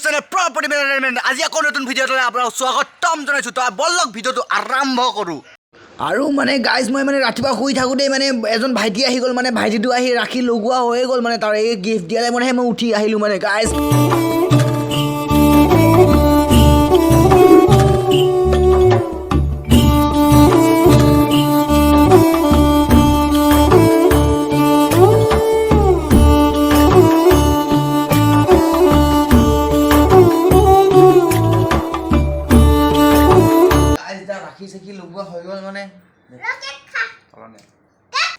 channel property management আজি আকৌ নতুন ভিডিঅ'টোলৈ আপোনাক স্বাগতম জনাইছোঁ তো বলক ভিডিঅ'টো আৰম্ভ কৰোঁ আৰু মানে গাইজ মই মানে ৰাতিপুৱা শুই থাকোঁতেই মানে এজন ভাইটি আহি গ'ল মানে ভাইটিটো আহি ৰাখি লগোৱা হৈ গ'ল মানে তাৰ এই গিফ্ট দিয়ালে মানেহে মই উঠি আহিলোঁ মানে গাইজ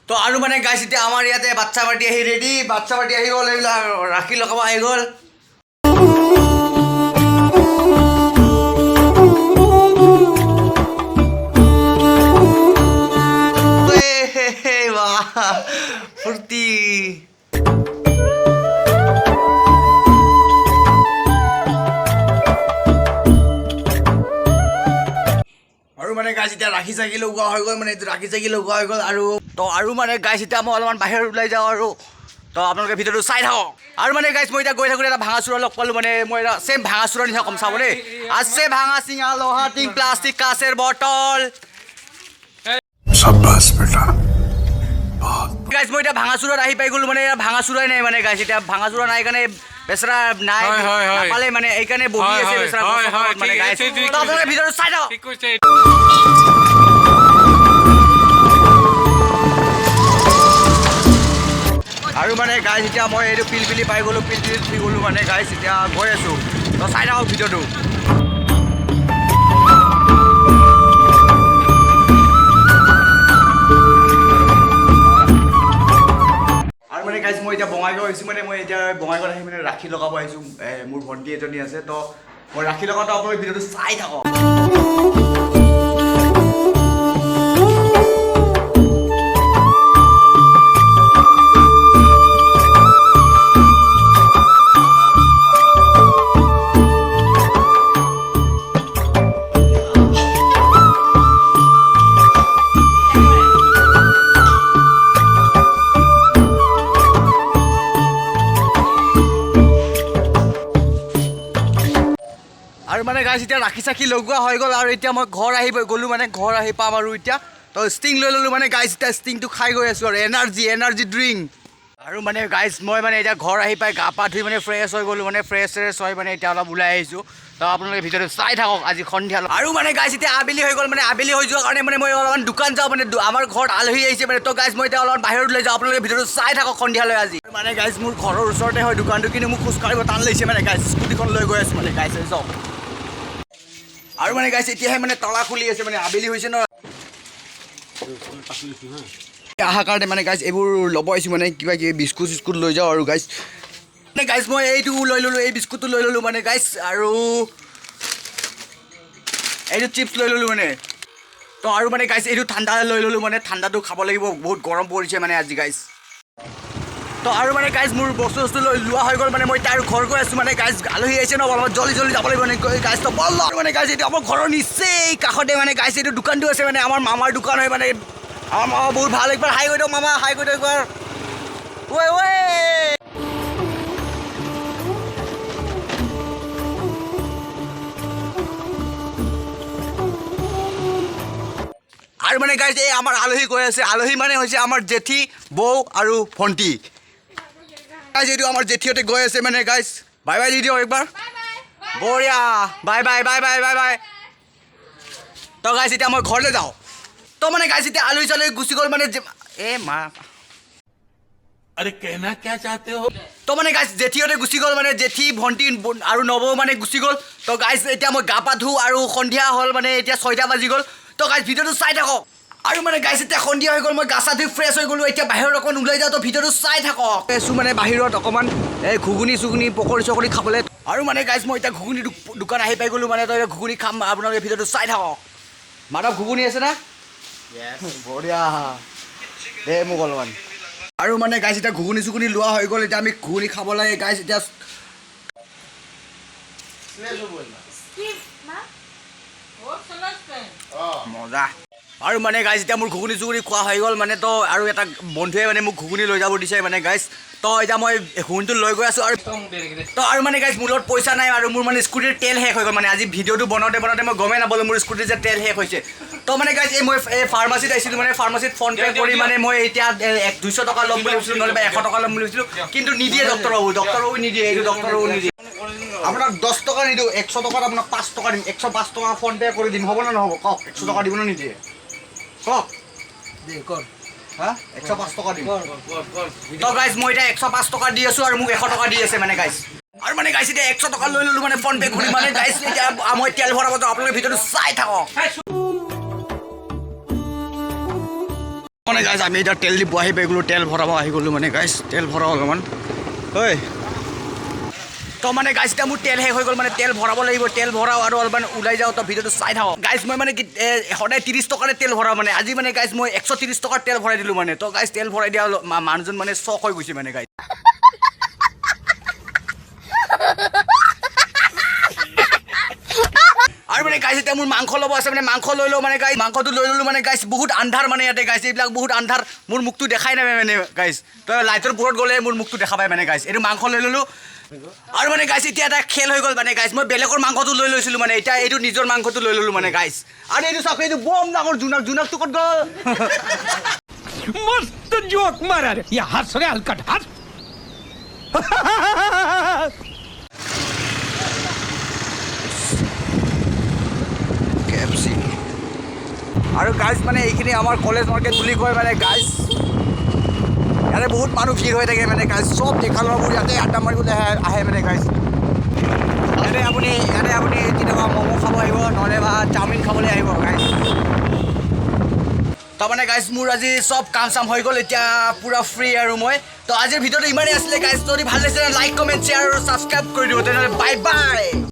তো আৰু মানে গাইছ এতিয়া আমাৰ ইয়াতে বাচ্চা পাৰ্টি আহি ৰেডি বাচ্চা পাৰ্টি আহি গ'ল এইবিলাক ৰাখি লগাব আহি গ'ল ফূৰ্তি আৰু মানে গাইছ এতিয়া ৰাখি চাকি লগোৱা হৈ গ'ল মানে ৰাখি চাকি লগোৱা হৈ গ'ল আৰু মানে গাইছ এতিয়া মই অলপমান বাহিৰত ওলাই যাওঁ আৰু তো আপোনালোকে ভিডিঅ'টো চাই থাকক আৰু মানে গাইছ মই এতিয়া গৈ থাকোঁতে এটা ভাঙা চোৰা লগ পালোঁ মানে মই এটা চেম ভাঙা চোৰা নিচিনা কম চাব দেই আছে ভাঙা চিঙা লোহা টিং প্লাষ্টিক কাঁচেৰ বটল शाबाश बेटा গাইছ মই এতিয়া ভাঙা চোৰাত আহি পাই গ'লোঁ মানে ভাঙা চোৰাই নাই মানে গাইছ এতিয়া ভাঙা চোৰা নাই কাৰণে বেচৰা নাই নাপালে মানে এইকাৰণে বহি আছে বেচৰা মানে গাইছ আপোনালোকে ভিডিঅ'টো চাই থাকক আৰু মানে গাইছ এতিয়া মই এইটো পিলপিলি পাই গ'লোঁ পিলপিলি গ'লোঁ মানে গাইছ এতিয়া গৈ আছোঁ তো চাই থাকক ভিডিঅ'টো আৰু মানে গাইছ মই এতিয়া বঙাইগাঁও আহিছোঁ মানে মই এতিয়া বঙাইগাঁৱত আহি মানে ৰাখি লগাব আহিছোঁ মোৰ ভণ্টি এজনী আছে তো মই ৰাখি লগাওঁতে আপোনালোকে ভিডিঅ'টো চাই থাকক আৰু মানে গাইছ এতিয়া ৰাখি চাখি লগোৱা হৈ গ'ল আৰু এতিয়া মই ঘৰ আহি গ'লোঁ মানে ঘৰ আহি পাম আৰু এতিয়া তো ষ্টিং লৈ ল'লোঁ মানে গাইছ এতিয়া ষ্টিংটো খাই গৈ আছোঁ আৰু এনাৰ্জি ড্ৰিংক আৰু মানে গাইছ মই মানে এতিয়া ঘৰ আহি পাই গা পা ধুই মানে ফ্ৰেছ হৈ গ'লোঁ মানে ফ্ৰেছ হৈ মানে এতিয়া অলপ ওলাই আহিছোঁ তো আপোনালোকে ভিডিঅ'টো চাই থাকক আজি সন্ধিয়া আৰু মানে গাইছ এতিয়া আবেলি হৈ গ'ল মানে আবেলি হৈ যোৱাৰ কাৰণে মানে মই অলপমান দোকান যাওঁ মানে আমাৰ ঘৰত আলহী আহিছে মানে তো গাইছ মই এতিয়া অলপমান বাহিৰত ওলাই যাওঁ আপোনালোকে ভিডিঅ'টো চাই থাকক সন্ধিয়ালৈ আজি মানে গাইছ মোৰ ঘৰৰ ওচৰতে হয় দোকানটো কিন্তু মোক খোজকাঢ়িব টান লাগিছে মানে গাইছ স্কুটিখন লৈ গৈ আছোঁ মানে গাইছ যাওক আৰু মানে গাইছ এতিয়াহে মানে তলা খুলি আছে মানে আবেলি হৈছে ন অহাৰ কাৰণে মানে গাইছ এইবোৰ ল'ব আহিছোঁ মানে কিবা কিবি বিস্কুট চিস্কুট লৈ যাওঁ আৰু গাইছ মানে গাইছ মই এইটো লৈ ল'লোঁ এই বিস্কুটটো লৈ ল'লোঁ মানে গাইছ আৰু এইটো চিপছ লৈ ল'লোঁ মানে তো আৰু মানে গাইছ এইটো ঠাণ্ডা লৈ ল'লোঁ মানে ঠাণ্ডাটো খাব লাগিব বহুত গৰম পৰিছে মানে আজি গাইছ তো আৰু মানে গাইছ মোৰ বস্তু লোৱা হৈ গ'ল মানে মই এতিয়া আৰু ঘৰ গৈ আছোঁ মানে গাইছ আলহী আহিছে ন অলপ জল্দি যাব লাগিব মানে গাইছ তো বল মানে গাইছ এইটো আমাৰ ঘৰৰ নিচেই কাষতে মানে গাইছ এইটো দোকানটো আছে মানে আমাৰ মামাৰ দোকান হয় মানে আমাৰ মামা বহুত ভাল একবাৰ হাই কৰি দিয়ক মামা হাই কৰি দিয়ক একবাৰ ঐ আৰু মানে গাইছ এই আমাৰ আলহী গৈ আছে আলহী মানে হৈছে আমাৰ জেঠী বৌ আৰু ভণ্টি গাইছ এইটো আমাৰ জেঠিহঁতে গৈ আছে মানে গাইছ বাই বাই দি দিয়ক একবাৰ বঢ়িয়া বাই তো গাইছ এতিয়া মই ঘৰলৈ যাওঁ তো মানে গাইছ এতিয়া আলহী চালহী গুচি গ'ল মানে মা अरे कहना क्या चाहते हो তো মানে গাইছ জেঠিহঁতে গুচি গ'ল মানে জেঠি ভণ্টি আৰু নবৌ মানে গুচি গ'ল তো গাইছ এতিয়া মই গা পা ধুওঁ আৰু সন্ধিয়া হ'ল মানে এতিয়া 6টা বাজি গ'ল তো গাইছ ভিডিঅ'টো চাই থাকক আৰু মানে গাইছ এতিয়া সন্ধিয়া হৈ গ'ল মই গা চা ধুই ফ্ৰেছ হৈ গ'লোঁ এতিয়া বাহিৰত অকণ ওলাই যাওঁ তো ভিডিঅ'টো চাই থাকক আছোঁ মানে বাহিৰত অকণমান এই ঘুগুনি চুগুনি পকৰি চকৰি খাবলৈ আৰু মানে গাইছ মই এতিয়া ঘুগুনি দোকান আহি পাই গ'লোঁ মানে তো এতিয়া ঘুগুনি খাম আপোনালোকে ভিডিঅ'টো চাই থাকক মাধৱ ঘুগুনি আছে না বঢ়িয়া দে মোক অলপমান আৰু মানে গাইছ এতিয়া ঘুগুনি চুগুনি লোৱা হৈ গ'ল এতিয়া আমি ঘুগুনি খাব লাগে গাইছ এতিয়া মজা আৰু মানে গাইজ এতিয়া মোৰ ঘুগুনি চুগুনি খোৱা হৈ গ'ল মানে তো আৰু এটা বন্ধুৱে মানে মোক ঘুগুনি লৈ যাব দিছে মানে গাইজ তো এতিয়া মই ঘুগুনিটো লৈ গৈ আছোঁ আৰু তো আৰু মানে গাইজ মোৰ লগত পইচা নাই আৰু মোৰ মানে স্কুটিৰ তেল শেষ হৈ গ'ল মানে আজি ভিডিঅ'টো বনাওঁতে মই গমেই নাপালোঁ মোৰ স্কুটিৰ যে তেল শেষ হৈছে তো মানে গাইজ মই এই ফাৰ্মাচীত আহিছিলোঁ মানে ফাৰ্মাচীত ফোন পে' কৰি মানে মই এতিয়া 200 টকা ল'ম বুলি ভাবিছিলোঁ নহ'লে 100 টকা ল'ম বুলি ভাবিছিলোঁ কিন্তু নিদিয়ে ডক্টৰ বাবু নিদিয়ে এইটো ডক্টৰ বাবু নিদিয়ে আপোনাক 10 টকা নিদিওঁ 100 টকাত আপোনাক 5 টকা দিম 105 টকা ফোন পে' কৰি দিম হ'ব নে নহ'ব কওক 100 টকা দিব নে নিদিয়ে কওক হা 105 টকা দিম তো গাইজ মই এতিয়া 105 টকা দি আছোঁ আৰু মোক 100 টকা দি আছে মানে গাইজ আৰু মানে গাইজ এতিয়া 100 টকা লৈ ল'লোঁ মানে ফোন পে' কৰি মানে গাইজ এতিয়া মই তেল ভৰাব যাওঁ আপোনালোকে ভিডিঅ'টো চাই থাকক মানে গাইজ আমি এতিয়া তেল ডিপু আহি পাই গ'লোঁ তেল ভৰাব আহি গ'লোঁ মানে গাইজ তেল ভৰাব অলপমান ঐ তো মানে গাইজ এতিয়া মোৰ তেল শেষ হৈ গ'ল মানে তেল ভৰাব লাগিব তেল ভৰাও আৰু অলপমান ওলাই যাওঁ তো ভিডিঅ'টো চাই থাকক গাইজ মই মানে সদায় 30 টকাৰে তেল ভৰাওঁ মানে আজি মানে গাইজ মই 130 টকাৰ তেল ভৰাই দিলোঁ মানে তো গাইজ তেল ভৰাই দিয়া মানুহজন মানে চক হৈ গৈছে মানে গাইজ আৰু মানে গাইজ এতিয়া মোৰ মাংস ল'ব আছে মানে মাংস লৈ লওঁ মানে গাইজ মাংসটো লৈ ল'লোঁ মানে গাইজ বহুত আন্ধাৰ মানে ইয়াতে গাইজ এইবিলাক বহুত আন্ধাৰ মোৰ মুখটো দেখাই নাপায় মানে গাইজ তো লাইটৰ পোহৰত গ'লে মোৰ মুখটো দেখা পায় মানে গাইজ এইটো মাংস লৈ ল'লোঁ আৰু মানে গাইজ এতিয়া এটা খেল হৈ গ'ল মানে গাইজ মই বেলেগৰ মাংসটো লৈ লৈছিলোঁ মানে এতিয়া এইটো নিজৰ মাংসটো লৈ ল'লোঁ মানে গাইজ আৰু এইটো চাওক এইটো বম ডাঙৰ জোনাকটো ক'ত গ'ল मस्त जोक मारा रे या हंस रे हलकट हंस আৰু গাইজ মানে এইখিনি আমাৰ কলেজ মাৰ্কেট বুলি কয় মানে গাইজ ইয়াতে বহুত মানুহ ভিৰ হৈ থাকে মানে গাইজ চব দেখা ল'ৰাবোৰ ইয়াতে আড্ডা মাৰিবলৈ আহে মানে গাইজ ইয়াতে আপুনি কেতিয়াবা ম'ম' খাব আহিব নহ'লে বা চাওমিন খাবলৈ আহিব গাইজ তাৰমানে গাইজ মোৰ আজি চব কাম চাম হৈ গ'ল এতিয়া পূৰা ফ্ৰী আৰু মই তো আজিৰ ভিডিঅ'টো ইমানেই আছিলে গাইজ যদি ভাল লাগিছে লাইক কমেণ্ট শ্বেয়াৰ আৰু ছাবস্ক্ৰাইব কৰি দিব তেনেহ'লে বাই বাই